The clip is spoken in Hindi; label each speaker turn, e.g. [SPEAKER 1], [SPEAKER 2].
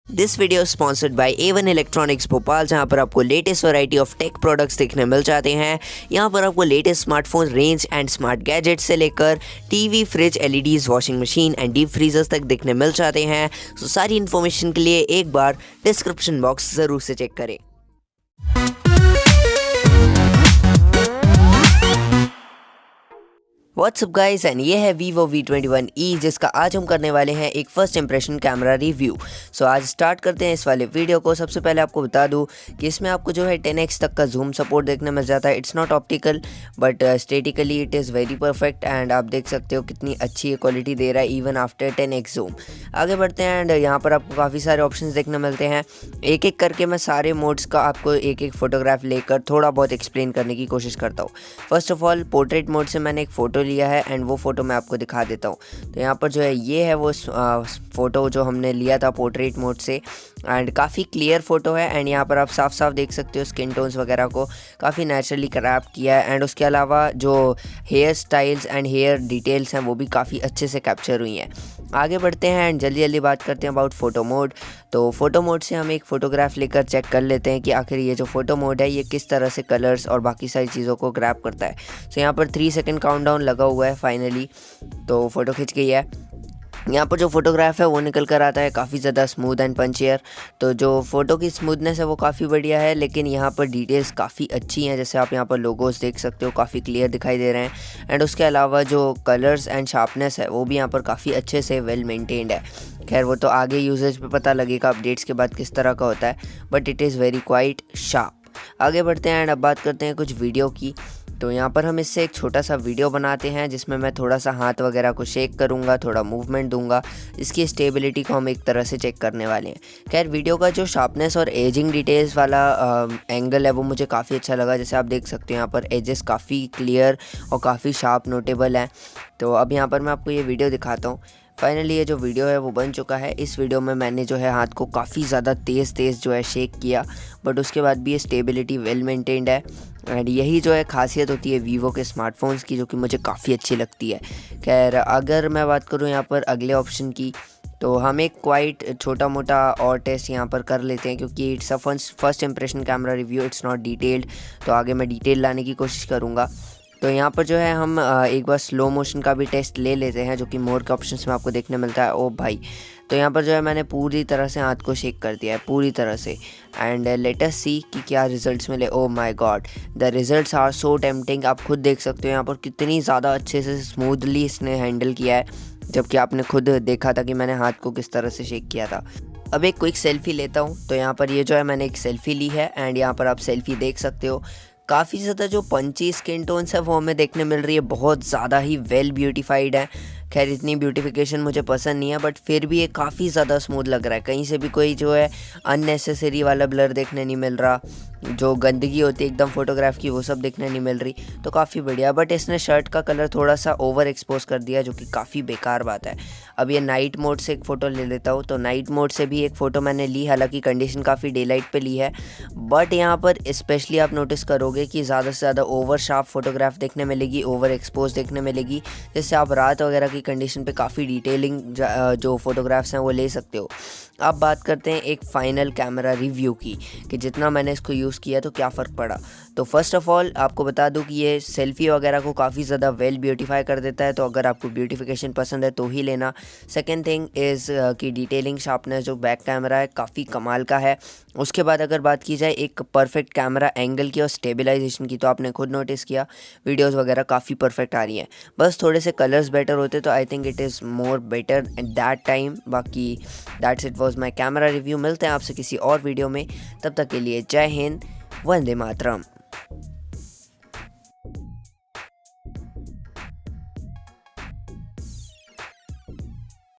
[SPEAKER 1] This video sponsored by A1 electronics Bhopal, जहां पर आपको latest variety of tech products देखने मिल जाते हैं। यहां पर आपको latest smartphone range and smart gadgets से लेकर TV, fridge, LEDs, washing machine and deep freezers तक देखने मिल जाते हैं। तो सारी इन्फॉर्मेशन के लिए एक बार डिस्क्रिप्शन बॉक्स ज़रूर से चेक करें। व्हाट्सअप गाइस, एंड ये है Vivo V21e, जिसका आज हम करने वाले हैं एक फर्स्ट इंप्रेशन कैमरा रिव्यू। सो आज स्टार्ट करते हैं इस वाले वीडियो को। सबसे पहले आपको बता दूं कि इसमें आपको जो है 10x तक का जूम सपोर्ट देखने मिल जाता है। It's not optical but statically it is very perfect, and आप देख सकते हो कितनी अच्छी क्वालिटी दे रहा है इवन आफ्टर 10x जूम। आगे बढ़ते हैं एंड यहाँ पर आपको काफ़ी सारे ऑप्शन देखने मिलते हैं। एक एक करके मैं सारे मोड्स का आपको एक एक फोटोग्राफ लेकर थोड़ा बहुत एक्सप्लेन करने की कोशिश करता हूँ। First of all, portrait mode से मैंने एक फ़ोटो लिया है एंड वो फ़ोटो मैं आपको दिखा देता हूँ। तो यहाँ पर जो है ये है वो फ़ोटो जो हमने लिया था पोर्ट्रेट मोड से, एंड काफ़ी क्लियर फ़ोटो है। एंड यहाँ पर आप साफ साफ देख सकते हो स्किन टोन्स वगैरह को काफ़ी नेचुरली क्रैप किया है, एंड उसके अलावा जो hairstyles and hair details हैं वो भी काफ़ी अच्छे से कैप्चर हुई हैं। आगे बढ़ते हैं एंड जल्दी जल्दी बात करते हैं अबाउट फ़ोटो मोड। तो फ़ोटो मोड से हम एक फ़ोटोग्राफ लेकर चेक कर लेते हैं कि आखिर ये जो फ़ोटो मोड है ये किस तरह से कलर्स और बाकी सारी चीज़ों को ग्रैब करता है। सो यहाँ पर 3 सेकंड काउंटडाउन लगा हुआ है फाइनली, तो फ़ोटो खिंच गई है। यहाँ पर जो फोटोग्राफ है वो निकल कर आता है काफ़ी ज़्यादा स्मूथ एंड पंचियर। तो जो फ़ोटो की स्मूथनेस है वो काफ़ी बढ़िया है, लेकिन यहाँ पर डिटेल्स काफ़ी अच्छी हैं। जैसे आप यहाँ पर लोगोस देख सकते हो, काफ़ी क्लियर दिखाई दे रहे हैं। एंड उसके अलावा जो कलर्स एंड शार्पनेस है वो भी यहाँ पर काफ़ी अच्छे से वेल मेंटेन्ड है। खैर वो तो आगे यूजेज पे पता लगेगा अपडेट्स के बाद किस तरह का होता है, but it is very quite sharp. आगे बढ़ते हैं एंड अब बात करते हैं कुछ वीडियो की। तो यहाँ पर हम इससे एक छोटा सा वीडियो बनाते हैं जिसमें मैं थोड़ा सा हाथ वगैरह को शेक करूँगा, थोड़ा मूवमेंट दूंगा। इसकी स्टेबिलिटी को हम एक तरह से चेक करने वाले हैं। खैर वीडियो का जो शार्पनेस और एजिंग डिटेल्स वाला एंगल है वो मुझे काफ़ी अच्छा लगा। जैसे आप देख सकते हो यहाँ पर एजेस काफ़ी क्लियर और काफ़ी शार्प नोटेबल हैं। तो अब यहाँ पर मैं आपको ये वीडियो दिखाता हूँ। फाइनली ये जो वीडियो है वो बन चुका है। इस वीडियो में मैंने जो है हाथ को काफ़ी ज़्यादा तेज़ जो है शेक किया, बट उसके बाद भी ये स्टेबिलिटी वेल मेंटेन्ड है। एंड यही जो है खासियत होती है वीवो के स्मार्टफोन्स की, जो कि मुझे काफ़ी अच्छी लगती है। खैर अगर मैं बात करूँ यहाँ पर अगले ऑप्शन की, तो हम एक क्वाइट छोटा मोटा और टेस्ट यहाँ पर कर लेते हैं, क्योंकि it's a first impression camera review, it's not detailed. तो आगे मैं डिटेल लाने की कोशिश करूँगा। तो यहाँ पर जो है हम एक बार स्लो मोशन का भी टेस्ट ले लेते हैं, जो कि मोर के ऑप्शंस में आपको देखने मिलता है। ओ भाई, तो यहाँ पर जो है मैंने पूरी तरह से हाथ को शेक कर दिया है, पूरी तरह से। एंड लेट अस सी कि क्या रिजल्ट्स मिले। Oh my god, the results are so tempting. आप खुद देख सकते हो यहाँ पर कितनी ज़्यादा अच्छे से स्मूथली इसने हैंडल किया है, जबकि आपने खुद देखा था कि मैंने हाथ को किस तरह से शेक किया था। अब एक क्विक सेल्फी लेता हूँ। तो यहाँ पर ये जो है मैंने एक सेल्फी ली है, एंड यहाँ पर आप सेल्फी देख सकते हो। काफ़ी ज़्यादा जो पंची स्किन टोन्स है वो हमें देखने मिल रही है, बहुत ज़्यादा ही वेल ब्यूटीफाइड है। खैर इतनी ब्यूटिफिकेशन मुझे पसंद नहीं है, बट फिर भी ये काफ़ी ज़्यादा स्मूथ लग रहा है। कहीं से भी कोई जो है अननेसेसरी वाला ब्लर देखने नहीं मिल रहा, जो गंदगी होती है एकदम फोटोग्राफ की वो सब देखने नहीं मिल रही। तो काफ़ी बढ़िया, बट इसने शर्ट का कलर थोड़ा सा ओवर एक्सपोज कर दिया, जो कि काफ़ी बेकार बात है। अब ये नाइट मोड से एक फ़ोटो ले लेता हूँ। तो नाइट मोड से भी एक फ़ोटो मैंने ली, हालांकि कंडीशन काफ़ी डे लाइट पर ली है, बट यहाँ पर स्पेशली आप नोटिस करोगे कि ज़्यादा से ज़्यादा ओवर शार्प फोटोग्राफ देखने मिलेगी, ओवर एक्सपोज देखने मिलेगी, जिससे आप रात वगैरह की कंडीशन पे काफ़ी डिटेलिंग जो फोटोग्राफ्स हैं वो ले सकते हो। अब बात करते हैं एक फ़ाइनल कैमरा रिव्यू की, कि जितना मैंने इसको यूज़ किया तो क्या फ़र्क पड़ा। तो फर्स्ट ऑफ़ ऑल आपको बता दूं कि ये सेल्फ़ी वगैरह को काफ़ी ज़्यादा वेल ब्यूटीफाई कर देता है, तो अगर आपको ब्यूटिफिकेशन पसंद है तो ही लेना। सेकेंड थिंग इज़ कि डिटेलिंग शार्पनेस जो बैक कैमरा है काफ़ी कमाल का है। उसके बाद अगर बात की जाए एक परफेक्ट कैमरा एंगल की और स्टेबलाइजेशन की, तो आपने खुद नोटिस किया वीडियोस वगैरह काफ़ी परफेक्ट आ रही हैं। बस थोड़े से कलर्स बेटर होते तो I think it is more better at that time. बाकी that's it was my camera review. मिलते हैं आपसे किसी और वीडियो में, तब तक के लिए जय हिंद, वंदे मातरम।